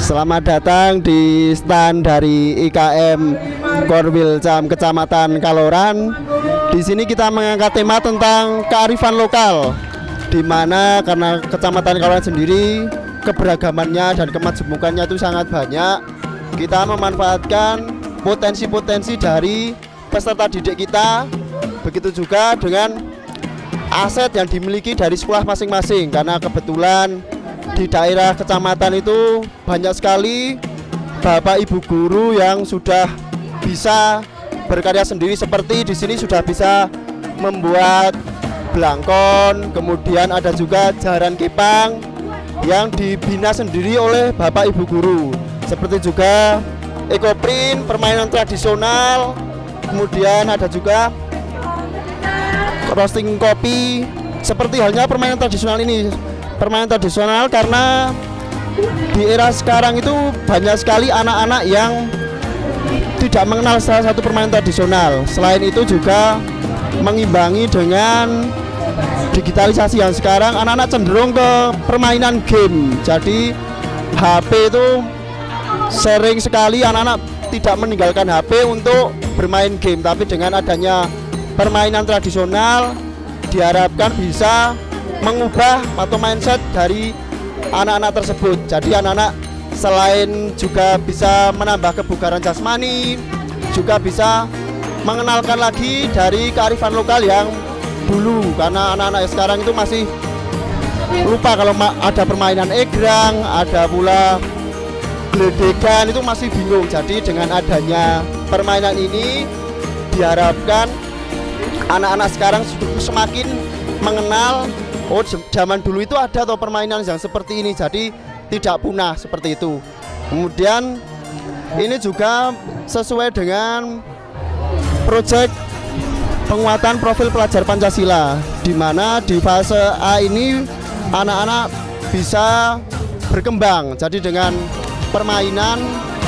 Selamat datang di stand dari IKM Korwilcam Kecamatan Kaloran. Di sini kita mengangkat tema tentang kearifan lokal, di mana karena Kecamatan Kaloran sendiri keberagamannya dan kemajemukannya itu sangat banyak. Kita memanfaatkan potensi-potensi dari peserta didik kita, begitu juga dengan aset yang dimiliki dari sekolah masing-masing, karena kebetulan di daerah kecamatan itu banyak sekali bapak ibu guru yang sudah bisa berkarya sendiri, seperti di sini sudah bisa membuat belangkon, kemudian ada juga jaran kepang yang dibina sendiri oleh bapak ibu guru, seperti juga ekoprint, permainan tradisional, kemudian ada juga roasting kopi, seperti halnya permainan tradisional ini. Permainan tradisional karena di era sekarang itu banyak sekali anak-anak yang tidak mengenal salah satu permainan tradisional. Selain itu juga mengimbangi dengan digitalisasi yang sekarang anak-anak cenderung ke permainan game. Jadi HP itu sering sekali anak-anak tidak meninggalkan HP untuk bermain game, tapi dengan adanya permainan tradisional diharapkan bisa mengubah atau mindset dari anak-anak tersebut. Jadi anak-anak selain juga bisa menambah kebugaran jasmani, juga bisa mengenalkan lagi dari kearifan lokal yang dulu, karena anak-anak sekarang itu masih lupa kalau ada permainan egrang, ada pula gledegan, itu masih bingung. Jadi dengan adanya permainan ini diharapkan anak-anak sekarang semakin mengenal, oh zaman dulu itu ada atau permainan yang seperti ini, jadi tidak punah seperti itu. Kemudian ini juga sesuai dengan proyek penguatan profil pelajar Pancasila, di mana di fase A ini anak-anak bisa berkembang. Jadi dengan permainan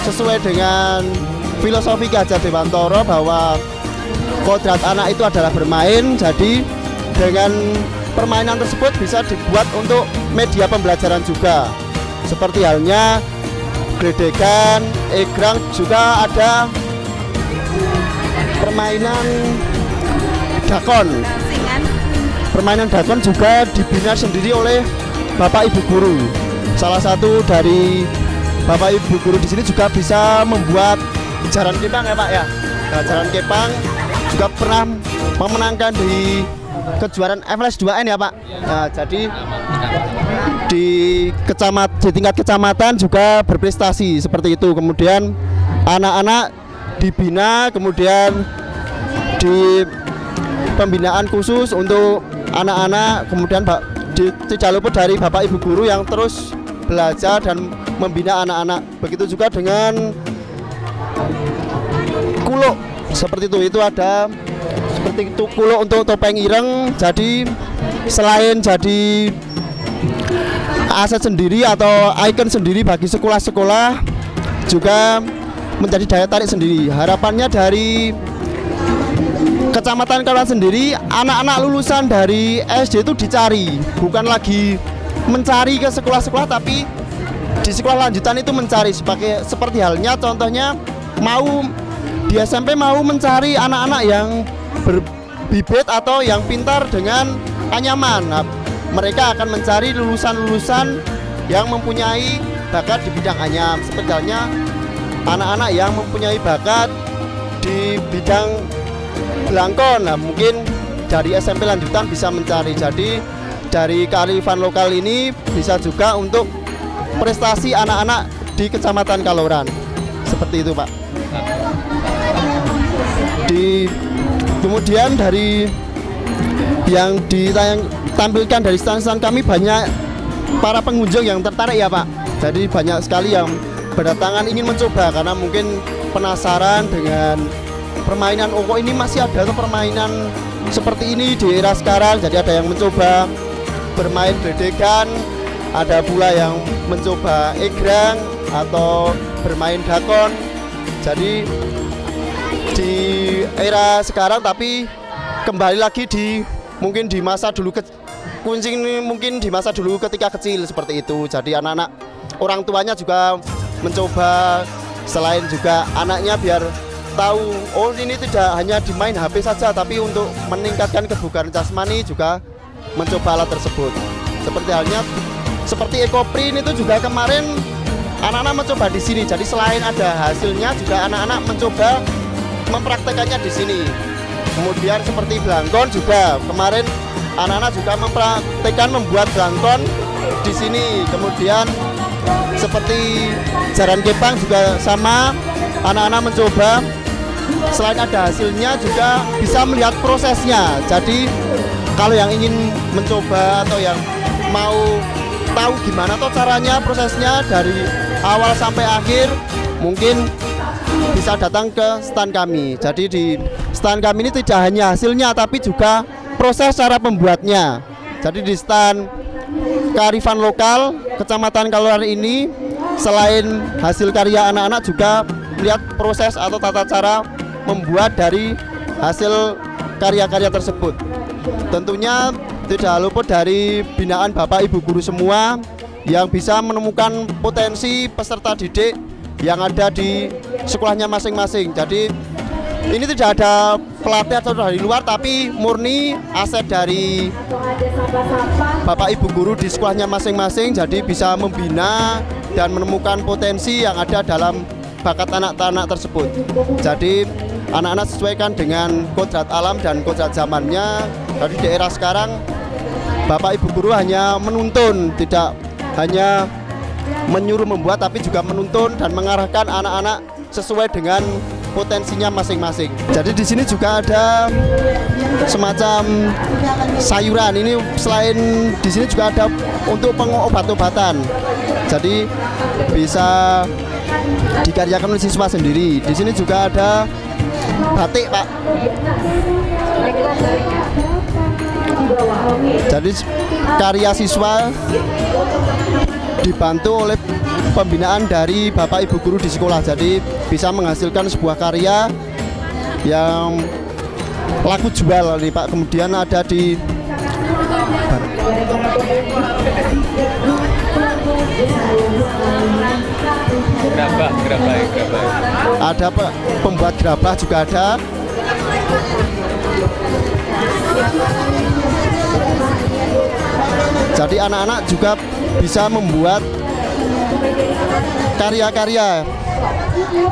sesuai dengan filosofi Ki Hajar Dewantara bahwa kodrat anak itu adalah bermain. Jadi dengan permainan tersebut bisa dibuat untuk media pembelajaran juga, seperti halnya gledegan, egrang, juga ada permainan dakon. Permainan dakon juga dibina sendiri oleh bapak ibu guru. Salah satu dari bapak ibu guru di sini juga bisa membuat jaran kepang ya Pak ya. Nah, jaran kepang juga pernah memenangkan di kejuaraan FLS 2N ya Pak. Nah, jadi di tingkat kecamatan juga berprestasi seperti itu. Kemudian anak-anak dibina, kemudian di pembinaan khusus untuk anak-anak, kemudian tidak luput dari bapak ibu guru yang terus belajar dan membina anak-anak. Begitu juga dengan kuluk seperti itu ada seperti itu kuluk untuk topeng ireng. Jadi selain jadi aset sendiri atau ikon sendiri bagi sekolah-sekolah, juga menjadi daya tarik sendiri. Harapannya dari Kecamatan Kaloran sendiri, anak-anak lulusan dari SD itu dicari, bukan lagi mencari ke sekolah-sekolah, tapi di sekolah lanjutan itu mencari. Seperti halnya contohnya mau di SMP mau mencari anak-anak yang berbibit atau yang pintar dengan anyaman. Nah, mereka akan mencari lulusan-lulusan yang mempunyai bakat di bidang anyam. Seperti halnya anak-anak yang mempunyai bakat di bidang belangkon. Nah, mungkin dari SMP lanjutan bisa mencari. Jadi dari kearifan lokal ini bisa juga untuk prestasi anak-anak di Kecamatan Kaloran. Seperti itu Pak. Kemudian dari yang ditampilkan dari stand-stand kami, banyak para pengunjung yang tertarik ya Pak. Jadi banyak sekali yang berdatangan ingin mencoba karena mungkin penasaran dengan permainan, oh kok ini masih ada tuh permainan seperti ini di era sekarang. Jadi ada yang mencoba bermain gledegan, ada pula yang mencoba egrang atau bermain dakon. Jadi di era sekarang, tapi kembali lagi mungkin di masa dulu kuncing, mungkin di masa dulu ketika kecil seperti itu. Jadi anak-anak orang tuanya juga mencoba, selain juga anaknya biar tahu oh ini tidak hanya dimain HP saja, tapi untuk meningkatkan kebugaran jasmani juga mencoba alat tersebut. Seperti Ekoprint itu juga kemarin anak-anak mencoba di sini. Jadi selain ada hasilnya juga anak-anak mencoba mempraktekannya di sini. Kemudian seperti Blangkon juga kemarin anak-anak juga mempraktekkan membuat Blangkon di sini. Kemudian seperti jaran kepang juga sama, anak-anak mencoba selain ada hasilnya juga bisa melihat prosesnya. Jadi kalau yang ingin mencoba atau yang mau tahu gimana tuh caranya, prosesnya dari awal sampai akhir, mungkin bisa datang ke stand kami. Jadi di stand kami ini tidak hanya hasilnya tapi juga proses cara pembuatnya. Jadi di stand kearifan lokal Kecamatan Kaloran ini selain hasil karya anak-anak juga melihat proses atau tata cara membuat dari hasil karya-karya tersebut. Tentunya tidak luput dari binaan Bapak Ibu guru semua yang bisa menemukan potensi peserta didik yang ada di sekolahnya masing-masing. Jadi ini tidak ada pelatih atau dari luar, tapi murni aset dari Bapak Ibu guru di sekolahnya masing-masing. Jadi bisa membina dan menemukan potensi yang ada dalam bakat anak-anak tersebut. Jadi anak-anak sesuaikan dengan kodrat alam dan kodrat zamannya. Jadi di era sekarang Bapak Ibu guru hanya menuntun, tidak hanya menyuruh membuat, tapi juga menuntun dan mengarahkan anak-anak sesuai dengan potensinya masing-masing. Jadi di sini juga ada semacam sayuran. Ini selain di sini juga ada untuk pengobat-obatan. Jadi bisa dikaryakan oleh siswa sendiri. Di sini juga ada batik, Pak. Jadi karya siswa dibantu oleh pembinaan dari Bapak Ibu guru di sekolah. Jadi bisa menghasilkan sebuah karya yang laku jual nih, Pak. Kemudian ada di gerabah. Ada pembuat gerabah juga ada. Jadi anak-anak juga bisa membuat karya-karya.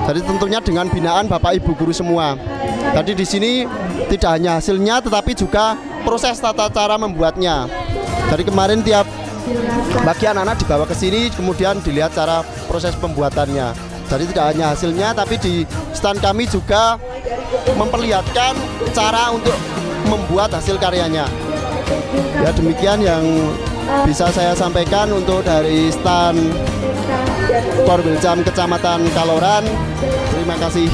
Jadi tentunya dengan binaan Bapak Ibu guru semua. Jadi di sini tidak hanya hasilnya tetapi juga proses tata cara membuatnya. Jadi kemarin tiap bagi anak-anak dibawa ke sini kemudian dilihat cara proses pembuatannya. Jadi tidak hanya hasilnya tapi di stand kami juga memperlihatkan cara untuk membuat hasil karyanya. Ya demikian yang bisa saya sampaikan untuk dari stand Korwilcam Kecamatan Kaloran. Terima kasih.